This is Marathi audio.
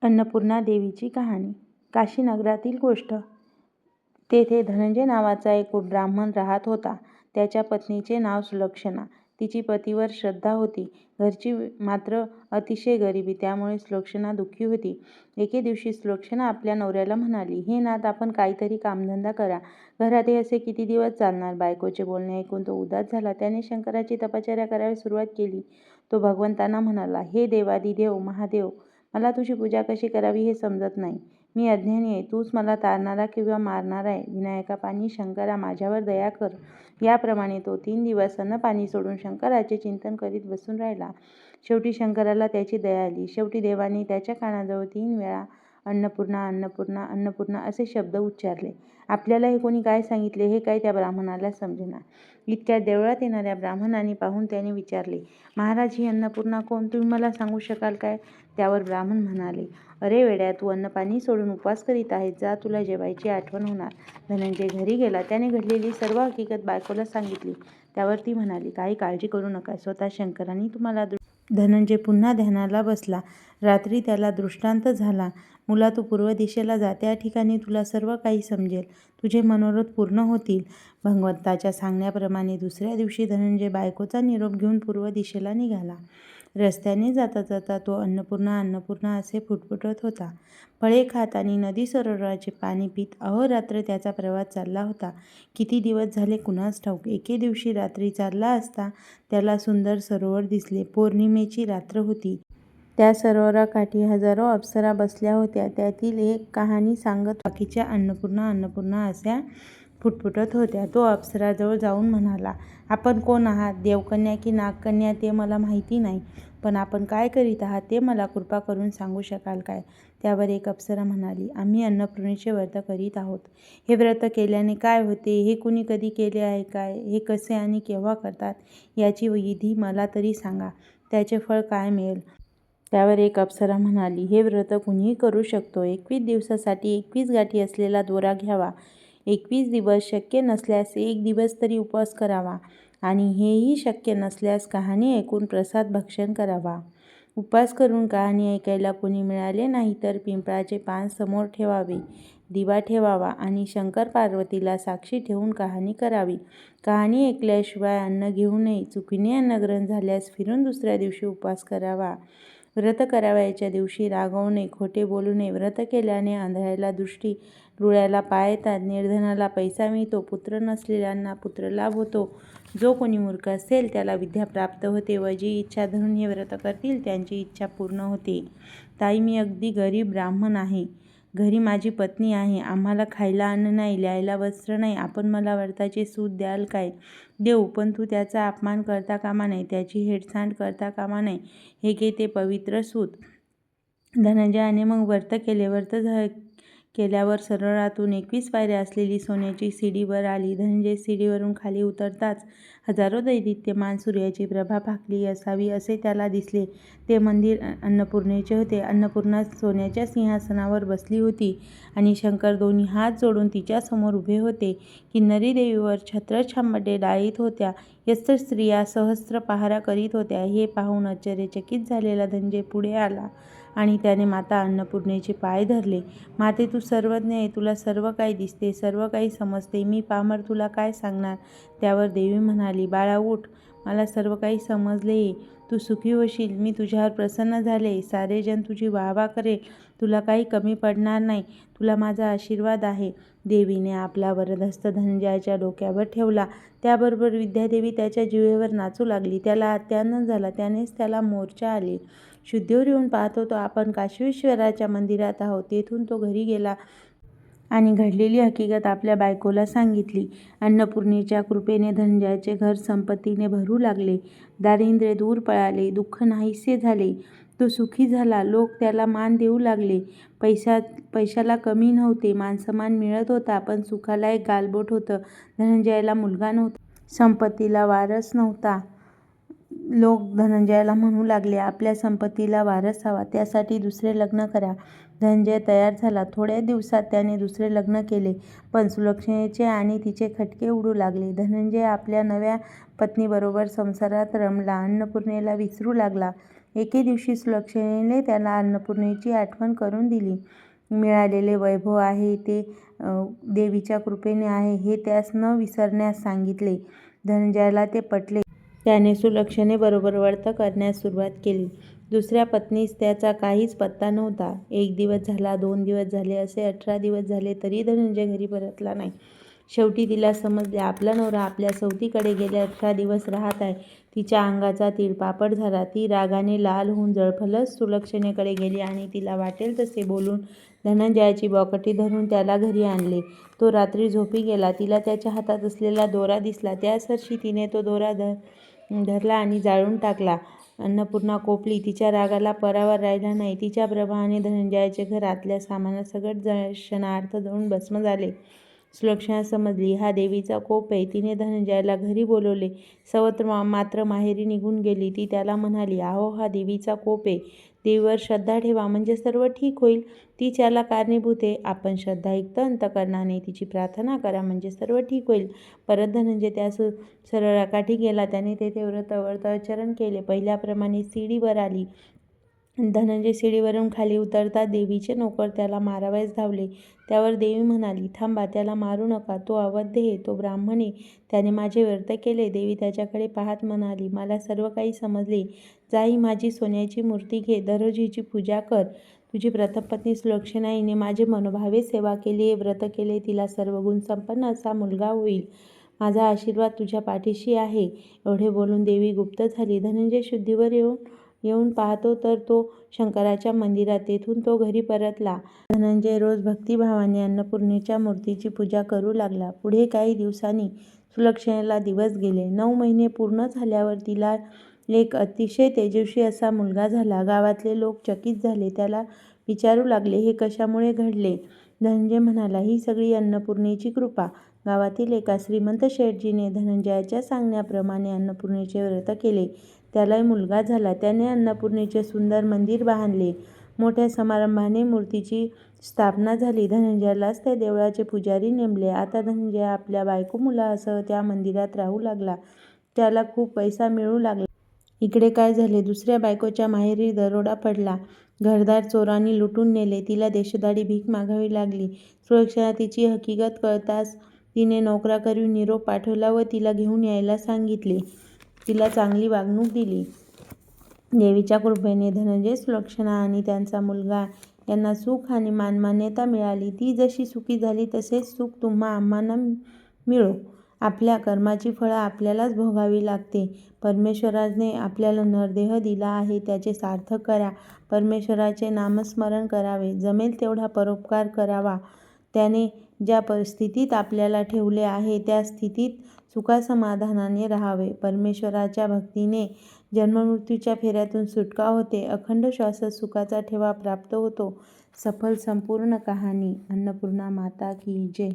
अन्नपूर्णा देवीची कहाणी. काशीनगरातील गोष्ट. तेथे धनंजय नावाचा एक ब्राह्मण राहत होता. त्याच्या पत्नीचे नाव सुलक्षणा. तिची पतीवर श्रद्धा होती. घरची मात्र अतिशय गरिबी, त्यामुळे सुलक्षणा दुःखी होती. एके दिवशी सुलक्षणा आपल्या नवऱ्याला म्हणाली, "हे नाथ, आपण काहीतरी कामधंदा करा. घरात हे असे किती दिवस चालणार?" बायकोचे बोलणे ऐकून तो उदास झाला. त्याने शंकराची तपश्चर्या करायला सुरुवात केली. तो भगवंतांना म्हणाला, "हे देवादिदेव महादेव, मला तुझी पूजा कशी करावी हे समजत नाही. मी अज्ञानी आहे. तूच मला तारणारा किंवा मारणारा आहे. विनायका पाणी शंकरा, माझ्यावर दया कर." याप्रमाणे तो 3 दिवस अन्नपाणी सोडून शंकराचे चिंतन करीत बसून राहिला. शेवटी शंकराला त्याची दया आली. शेवटी देवाने त्याच्या कानाजवळ 3 वेळा अन्नपूर्णा अन्नपूर्णा अन्नपूर्णा असे शब्द उच्चारले. आपल्याला हे कोणी काय सांगितले हे काही त्या ब्राह्मणाला समजेना. इतक्यात देवळात येणाऱ्या ब्राह्मणाने पाहून त्याने विचारले, "महाराज, ही अन्नपूर्णा कोण? तुम्ही मला सांगू शकाल काय?" त्यावर ब्राह्मण म्हणाले, "अरे वेड्या, तू अन्नपाणी सोडून उपवास करीत आहेस. जा, तुला जेवायची आठवण होणार." धनंजय घरी गेला. त्याने घडलेली सर्व हकीकत बायकोला सांगितली. त्यावर ती म्हणाली, "काही काळजी करू नका. स्वतः शंकरांनी तुम्हाला." धनंजय पुन्हा ध्यानाला बसला. रात्री त्याला दृष्टांत झाला. "मुला, तू पूर्व दिशेला जा. त्या ठिकाणी तुला सर्व काही समजेल. तुझे मनोरथ पूर्ण होतील." भगवंताच्या सांगण्याप्रमाणे दुसऱ्या दिवशी धनंजय बायकोचा निरोप घेऊन पूर्व दिशेला निघाला. रस्त्याने जाता जाता तो अन्नपूर्णा अन्नपूर्णा असे फुटफुटत होता. फळे खात आणि नदी सरोवराचे पाणी पीत अहोरात्र त्याचा प्रवास चालला होता. किती दिवस झाले कुणास ठाऊक. एके दिवशी रात्री चालला असता त्याला सुंदर सरोवर दिसले. पौर्णिमेची रात्र होती. त्या सरोवराकाठी हजारो अप्सरा बसल्या होत्या. त्यातील एक कहाणी सांगत बाकीच्या अन्नपूर्णा अन्नपूर्णा अशा फुटफुटत होत्या. तो अप्सराजवळ जाऊन म्हणाला, "आपण कोण आहात? देवकन्या की नागकन्या ते मला माहिती नाही. पण आपण काय करीत आहात ते मला कृपा करून सांगू शकाल काय?" त्यावर एक अप्सरा म्हणाली, "आम्ही अन्नपूर्णेचे व्रत करीत आहोत." "हे व्रत केल्याने काय होते? हे कुणी कधी केले आहे काय? हे कसे आणि केव्हा करतात? याची विधी मला तरी सांगा. त्याचे फळ काय मिळेल?" त्यावर एक अप्सरा म्हणाली, "हे व्रत कुणीही करू शकतो. 21 दिवसासाठी 21 गाठी असलेला दोरा घ्यावा. 21 दिवस शक्य नसल्यास 1 दिवस तरी उपवास करावा आणि हेही शक्य नसल्यास कहाणी ऐकून प्रसाद भक्षण करावा. उपवास करून कहाणी ऐकायला कोणी मिळाले नाही तर पिंपळाचे पान समोर ठेवावे, दिवा ठेवावा आणि शंकर पार्वतीला साक्षी ठेवून कहाणी करावी. कहाणी ऐकल्याशिवाय अन्न घेऊ नये. चुकीने अन्नग्रहण झाल्यास फिरून दुसऱ्या दिवशी उपवास करावा. व्रत करावयाच्या दिवशी रागावू नये, खोटे बोलू नये. व्रत केल्याने आंधळ्याला दृष्टी, लुळ्याला पाय येतात, निर्धनाला पैसा मिळतो, पुत्र नसलेल्यांना पुत्रलाभ होतो, जो कोणी मूर्ख असेल त्याला विद्या प्राप्त होते व जी इच्छा धरून हे व्रत करतील त्यांची इच्छा पूर्ण होते." "ताई, मी अगदी गरीब ब्राह्मण आहे. घरी माझी पत्नी आहे. आम्हाला खायला अन्न नाही, ल्यायला वस्त्र नाही. आपण मला व्रताचे सूत द्याल काय?" "देऊ, पण तू त्याचा अपमान करता कामा नये, त्याची हेळसांड करता कामा नये. हे घे ते पवित्र सूत." धनंजयाने मग व्रत केले. व्रत केल्यावर सरोवरातून 21 पायऱ्या असलेली सोन्याची सीडी वर आली. धनंजय सीडीवरून खाली उतरताच हजारो दैदिप्यमान सूर्याची प्रभा फाकली असावी असे त्याला दिसले. ते मंदिर अन्नपूर्णेचे होते. अन्नपूर्णा सोन्याच्या सिंहासनावर बसली होती आणि शंकर दोन्ही हात जोडून तिच्यासमोर उभे होते. किन्नरी देवीवर छत्रछाया डाळीत होत्या. यस्त्र स्त्रिया सहस्त्र पहारा करीत होत्या. हे पाहून आश्चर्यचकित झालेला धनंजय पुढे आला आणि त्याने माता अन्नपूर्णेचे पाय धरले. "माते, तू सर्वज्ञ आहे. तुला सर्व काही दिसते, सर्व काही समजते. मी पामर तुला काय सांगणार?" त्यावर देवी म्हणाली, "बाळा, उठ. मला सर्व काही समजले. तू सुखी होशील. मी तुझ्यावर प्रसन्न झाले. सारे जन तुझी वाहवा करेल. तुला काही कमी पडणार नाही. तुला माझा आशीर्वाद आहे." देवीने आपला वरदहस्त धनंजयाच्या डोक्यावर ठेवला. त्याबरोबर विद्यादेवी त्याच्या जिभेवर नाचू लागली. त्याला अत्यानंद झाला. त्यानेच त्याला मोर्चा आले. शुद्धीवर येऊन पाहतो तो आपण काशीविश्वराच्या मंदिरात आहोत. तेथून तो घरी गेला आणि घडलेली हकीकत आपल्या बायकोला सांगितली. अन्नपूर्णेच्या कृपेने धनंजयाचे घर संपत्तीने भरू लागले. दारिद्र्य दूर पळाले. दुःख नाहीसे झाले. तो सुखी झाला. लोक त्याला मान देऊ लागले. पैशाला कमी नव्हते. मानसन्मान मिळत होता. पण सुखाला एक गालबोट होतं. धनंजयाला मुलगा नव्हता. संपत्तीला वारस नव्हता. लोक धनंजयाला म्हणू लागले, "आपल्या संपत्तीला वारस हवा. त्यासाठी दुसरे लग्न करा." धनंजय तयार झाला. थोड्या दिवसात त्याने दुसरे लग्न केले. पण सुलक्षणेचे आणि तिचे खटके उडू लागले. धनंजय आपल्या नव्या पत्नीबरोबर संसारात रमला. अन्नपूर्णेला विसरू लागला. एके दिवशी सुलक्षणेने त्याला अन्नपूर्णेची आठवण करून दिली. मिळालेले वैभव आहे ते देवीच्या कृपेने आहे हे त्यास न विसरण्यास सांगितले. धनंजयाला ते पटले. त्याने सुलक्षणेबरोबर व्रत करण्यास सुरुवात केली. दुसऱ्या पत्नीस त्याचा काहीच पत्ता नव्हता. 1 दिवस झाला, 2 दिवस झाले, असे 18 दिवस झाले तरी धनंजय घरी परतला नाही. शेवटी तिला समजले आपला नवरा आपल्या सवतीकडे गेले 18 दिवस राहत आहे. तिच्या अंगाचा तिळपापड झाला. ती रागाने लाल होऊन जळफलत सुलक्षणेकडे गेली आणि तिला वाटेल तसे बोलून धनंजयाची बॉकटी धरून त्याला घरी आणले. तो रात्री झोपी गेला. तिला त्याच्या हातात असलेला दोरा दिसला. त्यासरशी तिने तो दोरा धरला आणि जाळून टाकला. अन्नपूर्णा कोपली. तिच्या रागाला परावर राहिला नाही. तिच्या प्रभावाने धनंजयाचे घर आतल्या सामानासकट क्षणार्थ जळून भस्म झाले. सुलक्षणा समजली हा देवीचा कोप आहे. तिने धनंजयाला घरी बोलवले. सवत मात्र माहेरी निघून गेली. ती त्याला म्हणाली, अहो हा देवीचा कोप आहे. देवीवर श्रद्धा ठेवा म्हणजे सर्व ठीक होईल. तीच याला कारणीभूत आहे. आपण श्रद्धायुक्त अंतःकरणाने तिची प्रार्थना करा म्हणजे सर्व ठीक होईल. परत धनंजय त्या सरळ काठी गेला. त्याने तेथे व्रताचरण केले. पहिल्याप्रमाणे सीडीवर आली. धनंजय सीडीवरून खाली उतरता देवीचे नोकर त्याला मारावयास धावले. त्यावर देवी म्हणाली, थांबा, त्याला मारू नका. तो अवध्य आहे, तो ब्राह्मण आहे. त्याने माझे व्रत केले. देवी त्याच्याकडे पाहत म्हणाली, मला सर्व काही समजले. जा, ही माझी सोन्याची मूर्ती घे. दररोज हिची पूजा कर. तुझी प्रथम पत्नी सुलक्षणा हिने माझे मनोभावे सेवा केली, व्रत केले. तिला सर्व गुणसंपन्न असा मुलगा होईल. माझा आशीर्वाद तुझ्या पाठीशी आहे. एवढे बोलून देवी गुप्त झाली. धनंजय शुद्धीवर येऊन पाहतो तर तो शंकराच्या मंदिरात. तेथून तो घरी परतला. धनंजय रोज भक्तिभावाने अन्नपूर्णेच्या मूर्तीची पूजा करू लागला. पुढे काही दिवसांनी सुलक्षणेला दिवस गेले. 9 महिने पूर्ण झाल्यावर तिला एक अतिशय तेजस्वी असा मुलगा झाला. गावातले लोक चकित झाले. त्याला विचारू लागले, हे कशामुळे घडले? धनंजय म्हणाला, ही सगळी अन्नपूर्णेची कृपा. गावातील एका श्रीमंत शेठजीने धनंजयाच्या सांगण्याप्रमाणे अन्नपूर्णेचे व्रत केले. त्यालाही मुलगा झाला. त्याने अन्नपूर्णेचे सुंदर मंदिर बांधले. मोठ्या समारंभाने मूर्तीची स्थापना झाली. धनंजयालाच त्या देवळाचे पुजारी नेमले. आता धनंजय आपल्या बायको मुलासह त्या मंदिरात राहू लागला. त्याला खूप पैसा मिळू लागला. इकडे काय झाले? दुसऱ्या बायकोच्या माहेरी दरोडा पडला. घरदार चोरांनी लुटून नेले. तिला देशोधाडी भीक मागावी लागली. सुलक्षणा तिची हकीकत कळताच तिने नोकराकरवी निरोप पाठवला व तिला घेऊन यायला सांगितले. तिला चांगली वागणूक दिली. देवीच्या कृपेने धनंजय, सुलक्षणा आणि त्यांचा मुलगा यांना सुख आणि मानमान्यता मिळाली. ती जशी सुखी झाली तसेच सुख तुम्हा आम्हांना मिळो. आपल्या कर्माची फळं आपल्यालाच भोगावी लागते. परमेश्वराने आपल्याला नरदेह दिला आहे त्याचे सार्थक करा. परमेश्वराचे नामस्मरण करावे. जमेल तेवढा परोपकार करावा. त्याने ज्या स्थितीत आपल्याला ठेवले आहे त्या स्थितीत सुखासमाधानाने राहावे. परमेश्वराच्या भक्तीने जन्ममृत्यूच्या फेऱ्यातून सुटका होते. अखंड श्वासात सुखाचा ठेवा प्राप्त होतो. सफल संपूर्ण कहाणी. अन्नपूर्णा माता की जय.